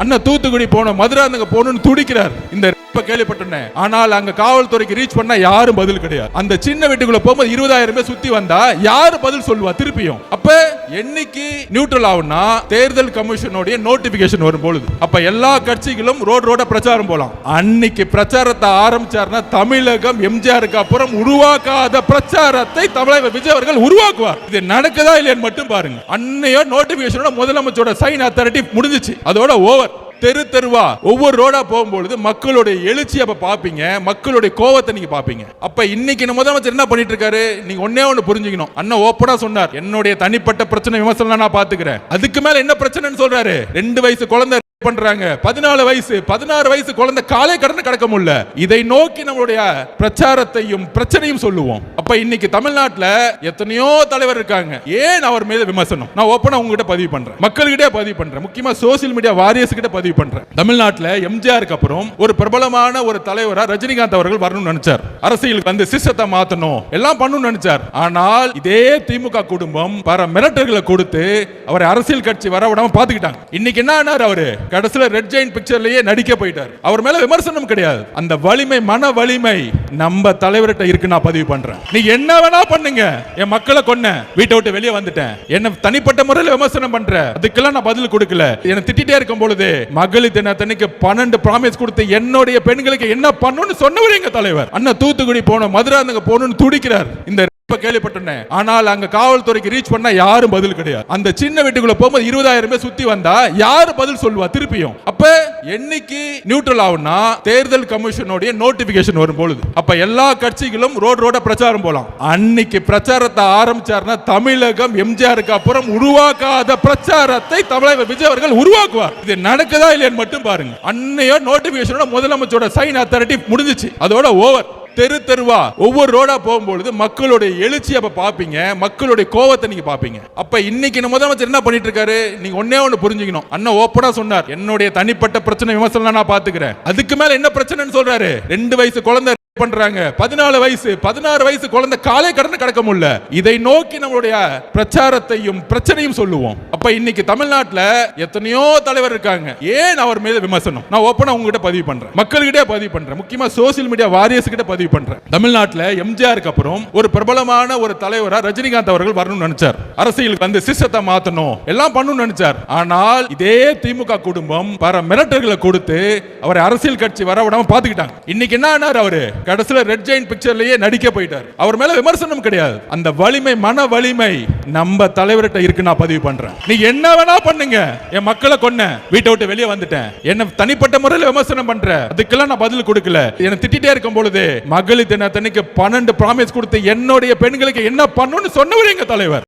அண்ணா தூத்துக்குடி போனோம், மதுராந்தகம் போகணும்னு துடிக்கிறார். இந்த கேள்விப்பட்டேன். ஆனால் அங்க காவல்துறைக்கு ரீச் பண்ணா யாரும் பதில் கிடையாது. அந்த சின்ன வீட்டுக்குள்ள போகும்போது 20,000 பேர் சுத்தி வந்தா யாரு பதில் சொல்லுவா திருப்பியும்? அப்ப என்னைக்கு நியூட்ரல் ஆகும்னா தேர்தல் கமிஷனுடைய நோட்டிபிகேஷன் வரும் பொழுது அப்ப எல்லா கட்சிகளும் ரோட பிரச்சாரம் போலாம். அன்னைக்கு பிரச்சாரத்தை ஆரம்பிச்சார்னா தமிழகம் எம்ஜிஆருக்கு அப்புறம் உருவாக்காத பிரச்சாரத்தை தமிழக விஜய் அவர்கள் உருவாக்குவார். இது நடக்குதா இல்லையான்னு மட்டும் பாருங்க. அன்னையோ நோட்டிபிகேஷனோட முதலமைச்சரோட சைன் அத்தாரிட்டி முடிஞ்சிச்சு, அதோட ஓவர். தெரு தெருவா ஒவ்வொரு ரோடா போகும்போது மக்களுடைய எழுச்சி அப்ப பாப்பீங்க, மக்களுடைய கோவத்தை நீங்க பாப்பீங்க. அப்ப இன்னைக்கு முதலமைச்சர் என்ன பண்ணிட்டு இருக்காரு? நீங்க ஒன்னே ஒன்னு புரிஞ்சுக்கணும். அண்ணா ஓப்பனா சொன்னார், என்னுடைய தனிப்பட்ட பிரச்சனை விமர்சனம் நான் பாத்துக்கிறேன். அதுக்கு மேல என்ன பிரச்சனைன்னு சொல்றாரு. 2 வயசு குழந்தை பண்றாங்க, 14 வயசு 16 வயசு குழந்தை காலை கடந்து கடக்க முடியல. இதை நோக்கி நம்மளுடைய பிரச்சாரத்தையும் பிரச்சனையும் சொல்லுவோம். அப்ப இன்னைக்கு தமிழ்நாட்டுல எத்தனையோ தலைவர் இருக்காங்க, ஏன் அவர் மீது விமர்சனம்? நான் ஓப்பனா உங்ககிட்ட பதிவு பண்றேன், மக்கள்கிட்ட பதிவு பண்றேன், முக்கியமா சோசியல் மீடியா வாரியர்ஸ் கிட்ட பதிவு பண்றேன். தமிழ்நாட்டுல எம்ஜிஆருக்கு அப்புறம் ஒரு பிரபலமான ஒரு தலைவரா ரஜினிகாந்த் அவர்கள் வரணும்னு நினைச்சார். அரசியலுக்கு வந்து சிஸ்டத்தை மாத்தணும், எல்லாம் பண்ணணும்னு நினைச்சார். ஆனால் இதே திமுக குடும்பம் பல மிரட்டல்களை கொடுத்து அவரை அரசியல் கட்சி வர விடாம பாத்துக்கிட்டாங்க. இன்னைக்கு என்ன ஆனார்? அவரு கடைசில ரெட் ஜெயின்ட் பிக்சர்லயே நடிக்க போயிட்டார். அவர் மேல விமர்சனம் கிடையாது. அந்த வலிமை, மன வலிமை நம்ம தலைவர்கிட்ட இருக்கு. நான் பதிவு பண்றேன், நீங்க என்ன வேணா பண்ணுங்க. என் மக்களை கொன்ன, வீட்டை விட்டு வெளியே வந்துட்டேன், என்ன தனிப்பட்ட முறையில் விமர்சனம் பண்ற, அதுக்கெல்லாம் நான் பதில் கொடுக்கல. என்ன திட்டிட்டே இருக்கும் பொழுது மகளிர் தினத்தன்னைக்கு 12 ப்ராமிஸ் கொடுத்து என்னுடைய பெண்களுக்கு என்ன பண்ணணும்னு சொன்னவர் எங்க தலைவர். அண்ணா தூத்துக்குடி போனோம், மதுராந்தகம் போகணும்னு துடிக்கிறார். இந்த கேள்விப்பட்டேன். ஆனால் அங்க காவல்துறைக்கு ரீச் பண்ணா யாரும் பதில் கிடையாது. அந்த சின்ன வீட்டுக்குள்ள போகும்போது 20,000 பேர் சுத்தி வந்தா யாரு பதில் சொல்லுவா திருப்பியும்? அப்ப என்னைக்கு நியூட்ரல் ஆகும்னா தேர்தல் கமிஷனுடைய நோட்டிபிகேஷன் வரும் பொழுது அப்ப எல்லா கட்சிகளும் ரோட பிரச்சாரம் போலாம். அன்னைக்கு பிரச்சாரத்தை ஆரம்பிச்சார்னா தமிழகம் எம்ஜிஆருக்கு அப்புறம் உருவாக்காத பிரச்சாரத்தை தமிழக விஜய் அவர்கள் உருவாக்குவார். இது நடக்குதா இல்லையான்னு மட்டும் பாருங்க. அன்னையோ நோட்டிபிகேஷனோட முதலமைச்சரோட சைன் அத்தாரிட்டி முடிஞ்சிச்சு, அதோட ஓவர். தெரு தெருவா ஒவ்வொரு ரோடா போகும்போது மக்களுடைய எழுச்சி அப்ப பாப்பீங்க, மக்களுடைய கோவத்தை நீங்க பாப்பீங்க. அப்ப இன்னைக்கு முதலமைச்சர் என்ன பண்ணிட்டு இருக்காரு? நீங்க ஒன்னே ஒன்னு புரிஞ்சுக்கணும். அண்ணா ஓப்பனா சொன்னார், என்னுடைய தனிப்பட்ட பிரச்சனை விமர்சனம் நான் பாத்துக்கிறேன். அதுக்கு மேல என்ன பிரச்சனைன்னு சொல்றாரு. 2 வயசு குழந்தை பண்றாங்க, 14 வயசு 16 வயசு குழந்தை காலை கடந்து கடக்க முடியல. இதை நோக்கி நம்மளுடைய பிரச்சாரத்தையும் பிரச்சனையும் சொல்லுவோம். அப்ப இன்னைக்கு தமிழ்நாட்டுல எத்தனையோ தலைவர் இருக்காங்க, ஏன் அவர் மீது விமர்சனம்? நான் ஓப்பனா உங்ககிட்ட பதிவு பண்றேன், மக்கள்கிட்ட பதிவு பண்றேன், முக்கியமா சோசியல் மீடியா வாரியர்ஸ் கிட்ட பதிவு பண்றேன். தமிழ்நாட்டுல எம்ஜிஆருக்கு அப்புறம் ஒரு பிரபலமான ஒரு தலைவரா ரஜினிகாந்த் அவர்கள் வரணும்னு நினைச்சார். அரசியலுக்கு வந்து சிஸ்டத்தை மாத்தணும், எல்லாம் பண்ணணும்னு நினைச்சார். ஆனால் இதே திமுக குடும்பம் பல மிரட்டல்களை கொடுத்து அவரை அரசியல் கட்சி வர விடாம பாத்துக்கிட்டாங்க. இன்னைக்கு என்ன ஆனார்? அவரு கடைசில ரெட் ஜெயின்ட் பிக்சர்லயே நடிக்க போயிட்டார். அவர் மேல விமர்சனம் கிடையாது. அந்த வலிமை, மன வலிமை நம்ம தலைவர்கிட்ட இருக்கு. நான் பதிவு பண்றேன், நீங்க என்ன வேணா பண்ணுங்க. என் மக்களை கொன்ன, வீட்டை விட்டு வெளியே வந்துட்டேன், என்ன தனிப்பட்ட முறையில் விமர்சனம் பண்ற, அதுக்கெல்லாம் நான் பதில் கொடுக்கல. என்ன திட்டிட்டே இருக்கும் பொழுது மகளிர் தினத்தன்னைக்கு 12 ப்ராமிஸ் கொடுத்து என்னுடைய பெண்களுக்கு என்ன பண்ணணும்னு சொன்னவர் எங்க தலைவர்.